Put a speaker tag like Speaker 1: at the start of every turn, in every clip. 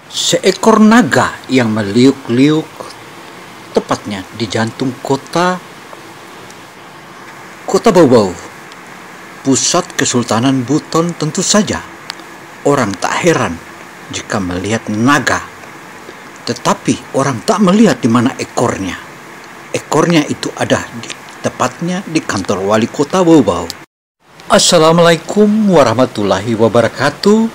Speaker 1: Seekor naga yang meliuk-liuk tepatnya di jantung kota Bau-Bau, pusat Kesultanan Buton. Tentu saja orang tak heran jika melihat naga, tetapi orang tak melihat di mana ekornya. Ekornya itu ada tepatnya di kantor wali kota Bau-Bau. Assalamualaikum warahmatullahi wabarakatuh,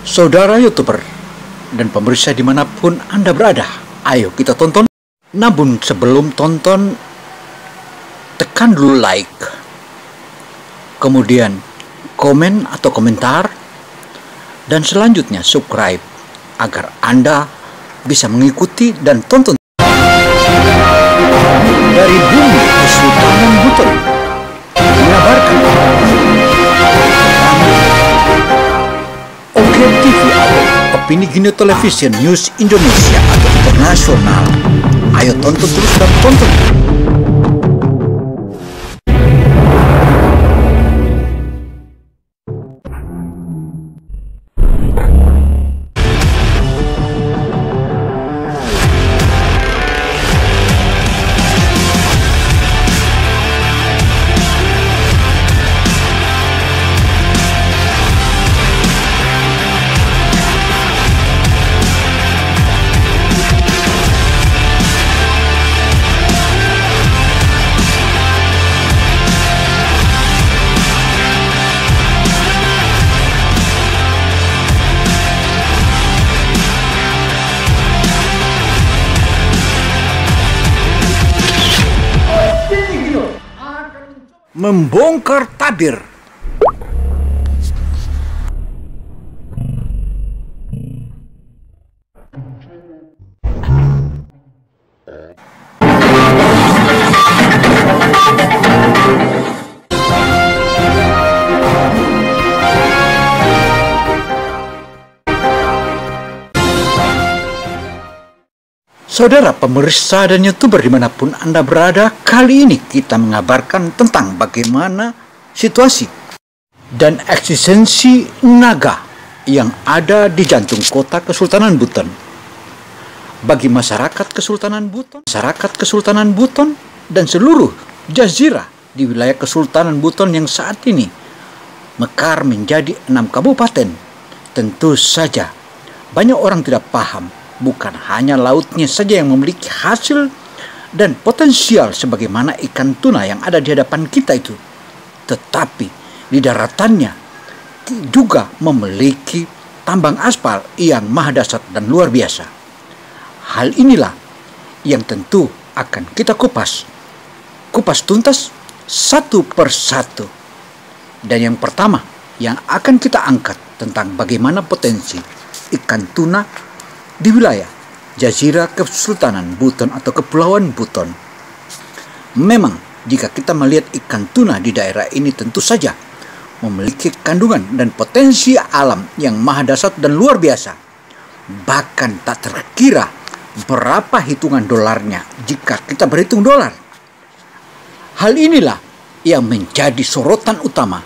Speaker 1: saudara YouTuber dan pemirsa dimanapun Anda berada. Ayo kita tonton. Namun sebelum tonton, tekan dulu like, kemudian komen atau komentar, dan selanjutnya subscribe agar Anda bisa mengikuti dan tonton dari bumi Kesultanan Buton mengabarkan Oke TV atau Opini Gino Television News Indonesia atau internasional. Ayo tonton terus dan tonton. Membongkar tabir. Saudara pemirsa dan YouTuber dimanapun Anda berada, kali ini kita mengabarkan tentang bagaimana situasi dan eksistensi naga yang ada di jantung kota Kesultanan Buton. Bagi masyarakat Kesultanan Buton dan seluruh jazirah di wilayah Kesultanan Buton yang saat ini mekar menjadi 6 kabupaten, tentu saja banyak orang tidak paham. Bukan hanya lautnya saja yang memiliki hasil dan potensial sebagaimana ikan tuna yang ada di hadapan kita itu, tetapi di daratannya juga memiliki tambang aspal yang maha dahsyat dan luar biasa. Hal inilah yang tentu akan kita kupas tuntas satu persatu. Dan yang pertama yang akan kita angkat tentang bagaimana potensi ikan tuna di wilayah Jazirah Kesultanan Buton atau Kepulauan Buton. Memang jika kita melihat ikan tuna di daerah ini tentu saja memiliki kandungan dan potensi alam yang maha dahsyat dan luar biasa. Bahkan tak terkira berapa hitungan dolarnya jika kita berhitung dolar. Hal inilah yang menjadi sorotan utama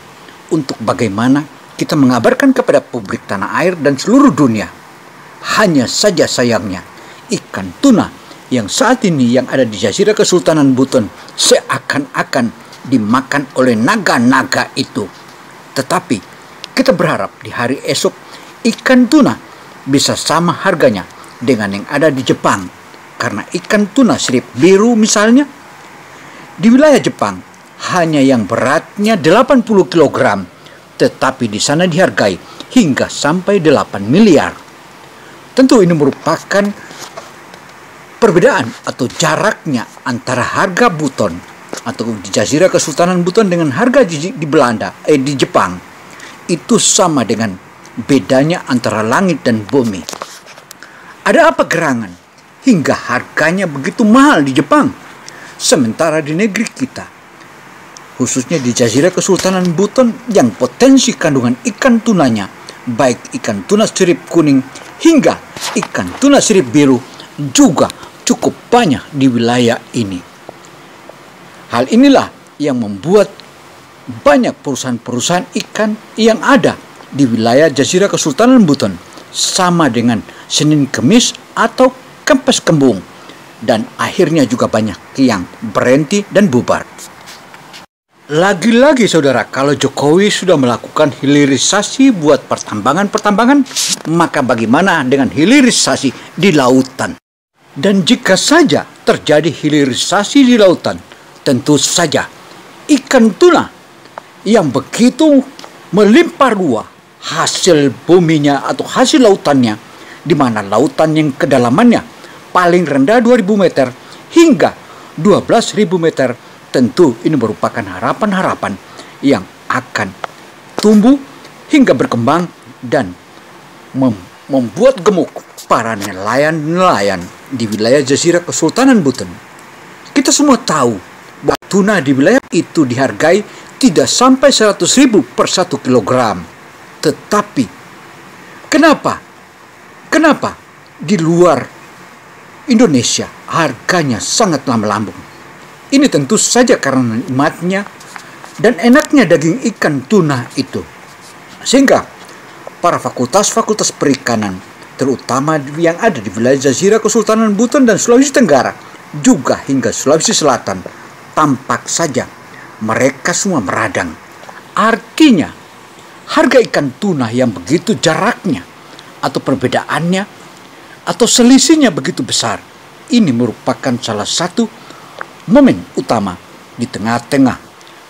Speaker 1: untuk bagaimana kita mengabarkan kepada publik tanah air dan seluruh dunia. Hanya saja sayangnya ikan tuna yang saat ini yang ada di Jazirah Kesultanan Buton seakan-akan dimakan oleh naga-naga itu. Tetapi kita berharap di hari esok ikan tuna bisa sama harganya dengan yang ada di Jepang. Karena ikan tuna sirip biru misalnya di wilayah Jepang hanya yang beratnya 80 kg, tetapi di sana dihargai hingga sampai 8 miliar. Tentu ini merupakan perbedaan atau jaraknya antara harga Buton atau di Jazirah Kesultanan Buton dengan harga di Jepang. Itu sama dengan bedanya antara langit dan bumi. Ada apa gerangan hingga harganya begitu mahal di Jepang, sementara di negeri kita, khususnya di Jazirah Kesultanan Buton yang potensi kandungan ikan tunanya, baik ikan tuna sirip kuning hingga ikan tuna sirip biru juga cukup banyak di wilayah ini. Hal inilah yang membuat banyak perusahaan-perusahaan ikan yang ada di wilayah Jazirah Kesultanan Buton sama dengan Senin Kemis atau Kempes Kembung, dan akhirnya juga banyak yang berhenti dan bubar. Lagi-lagi saudara, kalau Jokowi sudah melakukan hilirisasi buat pertambangan, maka bagaimana dengan hilirisasi di lautan? Dan jika saja terjadi hilirisasi di lautan, tentu saja ikan tuna yang begitu melimpah ruah hasil buminya atau hasil lautannya, di mana lautan yang kedalamannya paling rendah 2000 meter hingga 12.000 meter, tentu ini merupakan harapan-harapan yang akan tumbuh hingga berkembang dan membuat gemuk para nelayan-nelayan di wilayah Jazirah Kesultanan Buton. Kita semua tahu bahwa tuna di wilayah itu dihargai tidak sampai 100.000 per 1 kilogram. Tetapi kenapa di luar Indonesia harganya sangatlah melambung? Ini tentu saja karena nikmatnya dan enaknya daging ikan tuna itu. Sehingga para fakultas-fakultas perikanan, terutama yang ada di wilayah Jazirah Kesultanan Buton dan Sulawesi Tenggara, juga hingga Sulawesi Selatan, tampak saja mereka semua meradang. Artinya, harga ikan tuna yang begitu jaraknya, atau perbedaannya, atau selisihnya begitu besar, ini merupakan salah satu momen utama di tengah-tengah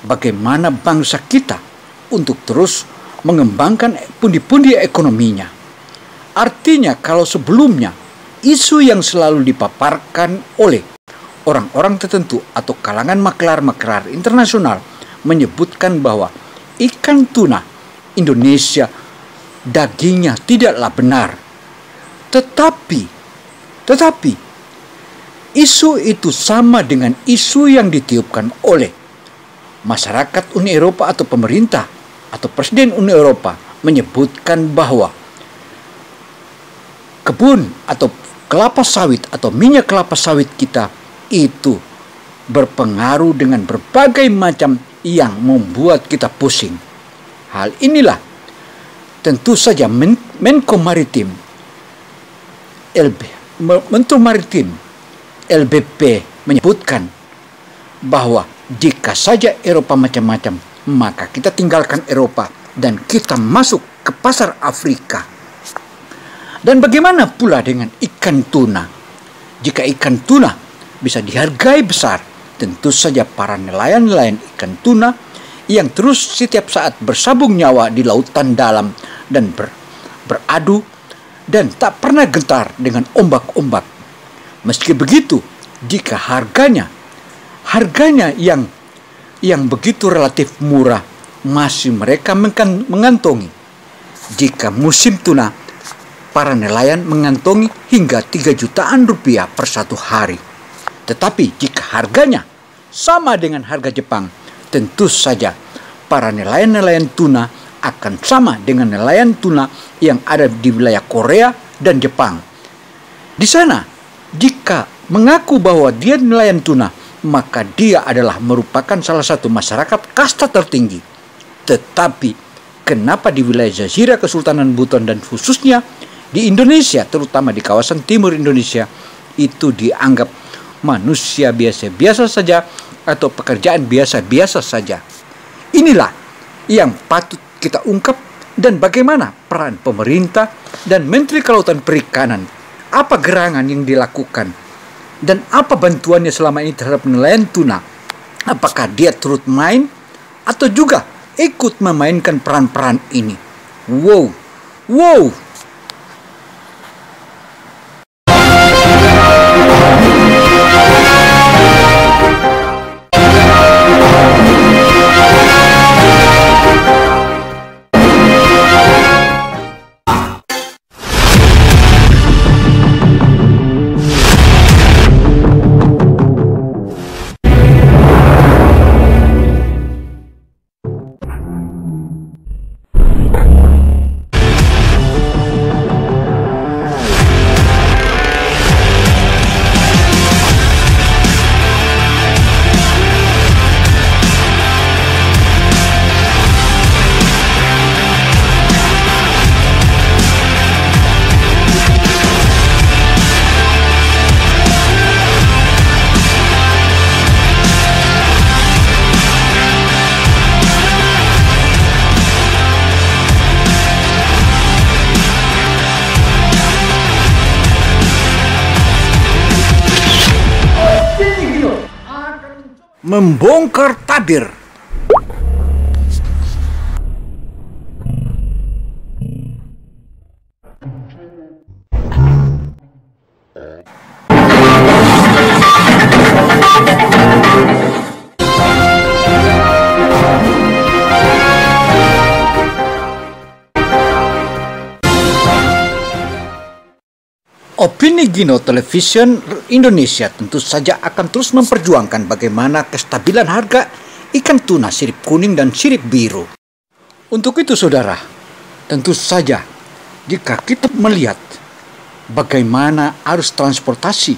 Speaker 1: bagaimana bangsa kita untuk terus mengembangkan pundi-pundi ekonominya. Artinya kalau sebelumnya isu yang selalu dipaparkan oleh orang-orang tertentu atau kalangan maklar-maklar internasional menyebutkan bahwa ikan tuna Indonesia dagingnya tidaklah benar. Tetapi isu itu sama dengan isu yang ditiupkan oleh masyarakat Uni Eropa atau pemerintah atau Presiden Uni Eropa menyebutkan bahwa kebun atau kelapa sawit atau minyak kelapa sawit kita itu berpengaruh dengan berbagai macam yang membuat kita pusing. Hal inilah tentu saja Menko Maritim LBP menyebutkan bahwa jika saja Eropa macam-macam, maka kita tinggalkan Eropa dan kita masuk ke pasar Afrika. Dan bagaimana pula dengan ikan tuna? Jika ikan tuna bisa dihargai besar, tentu saja para nelayan-nelayan ikan tuna yang terus setiap saat bersabung nyawa di lautan dalam dan beradu dan tak pernah gentar dengan ombak-ombak. Meski begitu, jika harganya yang begitu relatif murah, masih mereka mengantongi. Jika musim tuna, para nelayan mengantongi hingga 3 jutaan rupiah per 1 hari. Tetapi jika harganya sama dengan harga Jepang, tentu saja para nelayan-nelayan tuna akan sama dengan nelayan tuna yang ada di wilayah Korea dan Jepang. Di sana, jika mengaku bahwa dia nelayan tuna, maka dia adalah merupakan salah satu masyarakat kasta tertinggi. Tetapi kenapa di wilayah Jazirah Kesultanan Buton dan khususnya di Indonesia, terutama di kawasan timur Indonesia, itu dianggap manusia biasa-biasa saja atau pekerjaan biasa-biasa saja? Inilah yang patut kita ungkap, dan bagaimana peran pemerintah dan Menteri Kelautan Perikanan, apa gerangan yang dilakukan dan apa bantuannya selama ini terhadap nelayan tuna. Apakah dia turut main atau juga ikut memainkan peran-peran ini? Wow. membongkar tabir. Opini Gino Television Indonesia tentu saja akan terus memperjuangkan bagaimana kestabilan harga ikan tuna sirip kuning dan sirip biru. Untuk itu saudara, tentu saja jika kita melihat bagaimana arus transportasi,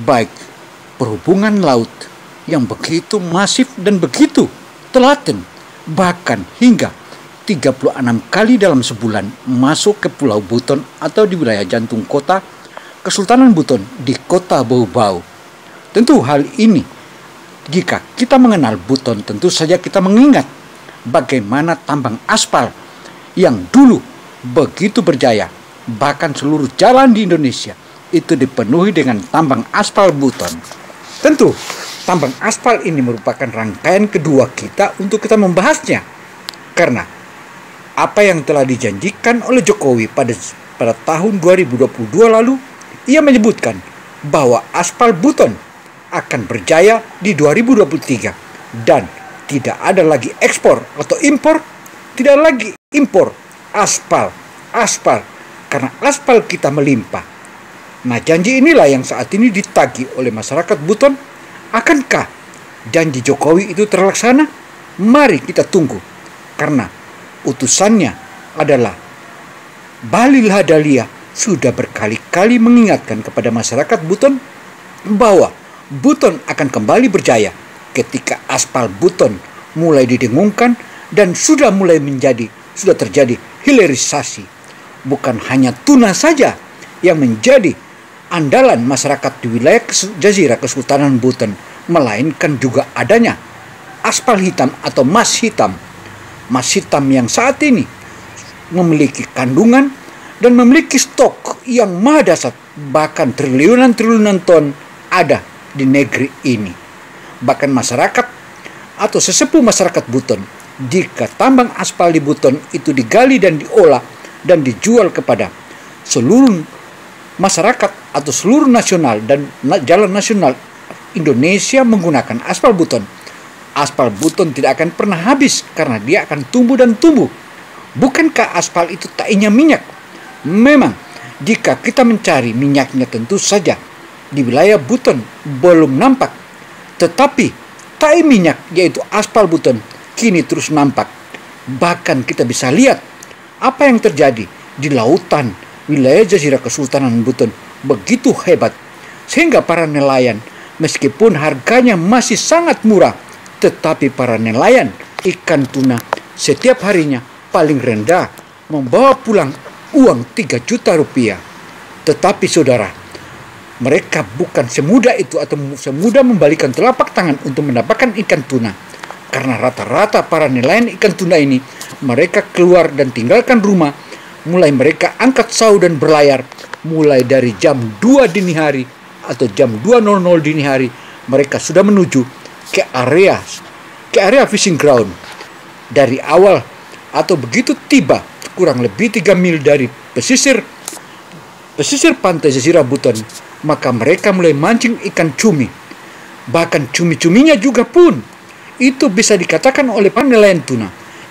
Speaker 1: baik perhubungan laut yang begitu masif dan begitu telaten, bahkan hingga 36 kali dalam sebulan masuk ke Pulau Buton atau di wilayah jantung kota Kesultanan Buton di kota Bau-Bau. Tentu hal ini, jika kita mengenal Buton, tentu saja kita mengingat bagaimana tambang aspal yang dulu begitu berjaya. Bahkan seluruh jalan di Indonesia itu dipenuhi dengan tambang aspal Buton. Tentu tambang aspal ini merupakan rangkaian kedua kita untuk kita membahasnya. Karena apa yang telah dijanjikan oleh Jokowi pada tahun 2022 lalu, ia menyebutkan bahwa aspal Buton akan berjaya di 2023 dan tidak ada lagi ekspor atau impor, tidak lagi impor aspal karena aspal kita melimpah. Nah, janji inilah yang saat ini ditagih oleh masyarakat Buton. Akankah janji Jokowi itu terlaksana? Mari kita tunggu, karena utusannya adalah Bahlil Lahadalia sudah berkali-kali mengingatkan kepada masyarakat Buton bahwa Buton akan kembali berjaya ketika aspal Buton mulai didengungkan dan sudah terjadi hilirisasi. Bukan hanya tuna saja yang menjadi andalan masyarakat di wilayah Jazirah Kesultanan Buton, melainkan juga adanya aspal hitam atau emas hitam. Emas hitam yang saat ini memiliki kandungan dan memiliki stok yang maha dahsyat, bahkan triliunan ton ada di negeri ini. Bahkan masyarakat atau sesepuh masyarakat Buton, jika tambang aspal di Buton itu digali dan diolah dan dijual kepada seluruh masyarakat atau seluruh nasional dan jalan nasional Indonesia menggunakan aspal Buton tidak akan pernah habis karena dia akan tumbuh dan tumbuh. Bukankah aspal itu tainya minyak? Memang jika kita mencari minyaknya tentu saja di wilayah Buton belum nampak, tetapi tai minyak yaitu aspal Buton kini terus nampak. Bahkan kita bisa lihat apa yang terjadi di lautan wilayah Jazirah Kesultanan Buton begitu hebat, sehingga para nelayan meskipun harganya masih sangat murah, tetapi para nelayan ikan tuna setiap harinya paling rendah membawa pulang uang 3 juta rupiah. Tetapi saudara, mereka bukan semudah itu atau semudah membalikan telapak tangan untuk mendapatkan ikan tuna. Karena rata-rata para nelayan ikan tuna ini, mereka keluar dan tinggalkan rumah, mulai mereka angkat sau dan berlayar, mulai dari jam 2 dini hari atau jam 2.00 dini hari, mereka sudah menuju ke area fishing ground. Dari awal atau begitu tiba kurang lebih 3 mil dari pesisir pantai Jazirah Buton, maka mereka mulai mancing ikan cumi. Bahkan cumi-cuminya juga pun itu bisa dikatakan oleh para nelayan tuna,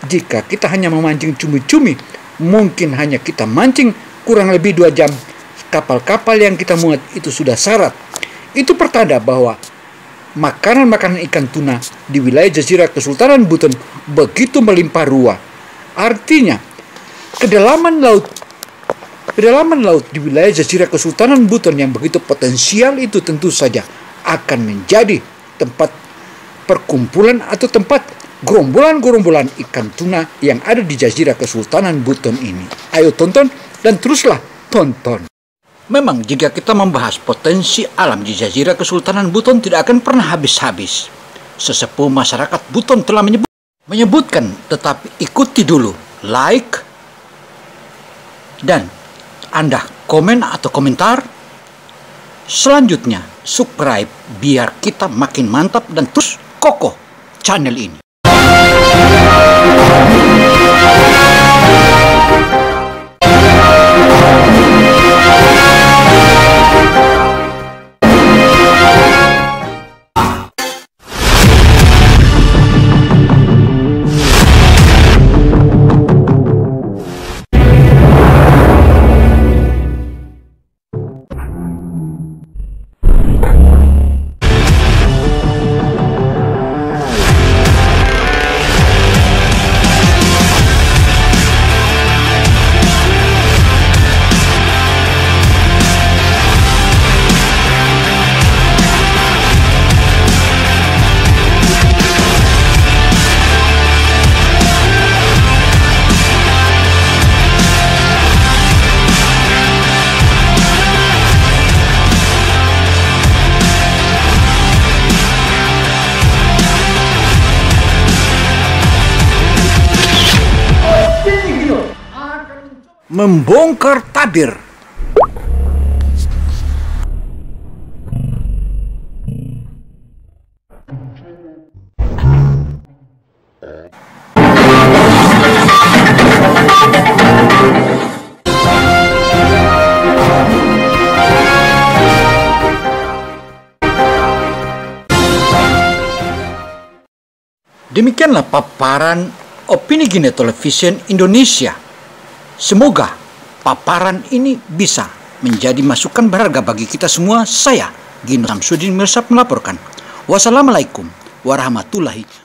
Speaker 1: jika kita hanya memancing cumi-cumi, mungkin hanya kita mancing kurang lebih 2 jam, kapal-kapal yang kita muat itu sudah syarat. Itu pertanda bahwa makanan-makanan ikan tuna di wilayah Jazirah Kesultanan Buton begitu melimpah ruah. Artinya kedalaman laut di wilayah Jazirah Kesultanan Buton yang begitu potensial itu tentu saja akan menjadi tempat perkumpulan atau tempat gerombolan-gerombolan ikan tuna yang ada di Jazirah Kesultanan Buton ini. Ayo tonton dan teruslah tonton. Memang jika kita membahas potensi alam di Jazirah Kesultanan Buton tidak akan pernah habis-habis. Sesepuh masyarakat Buton telah menyebutkan, tetapi ikuti dulu, like, dan Anda komen atau komentar. Selanjutnya subscribe biar kita makin mantap dan terus kokoh channel ini. Membongkar tabir. Demikianlah paparan Opini Gini Television Indonesia. Semoga paparan ini bisa menjadi masukan berharga bagi kita semua. Saya, Gino Samsudin Mirsad melaporkan. Wassalamualaikum warahmatullahi wabarakatuh.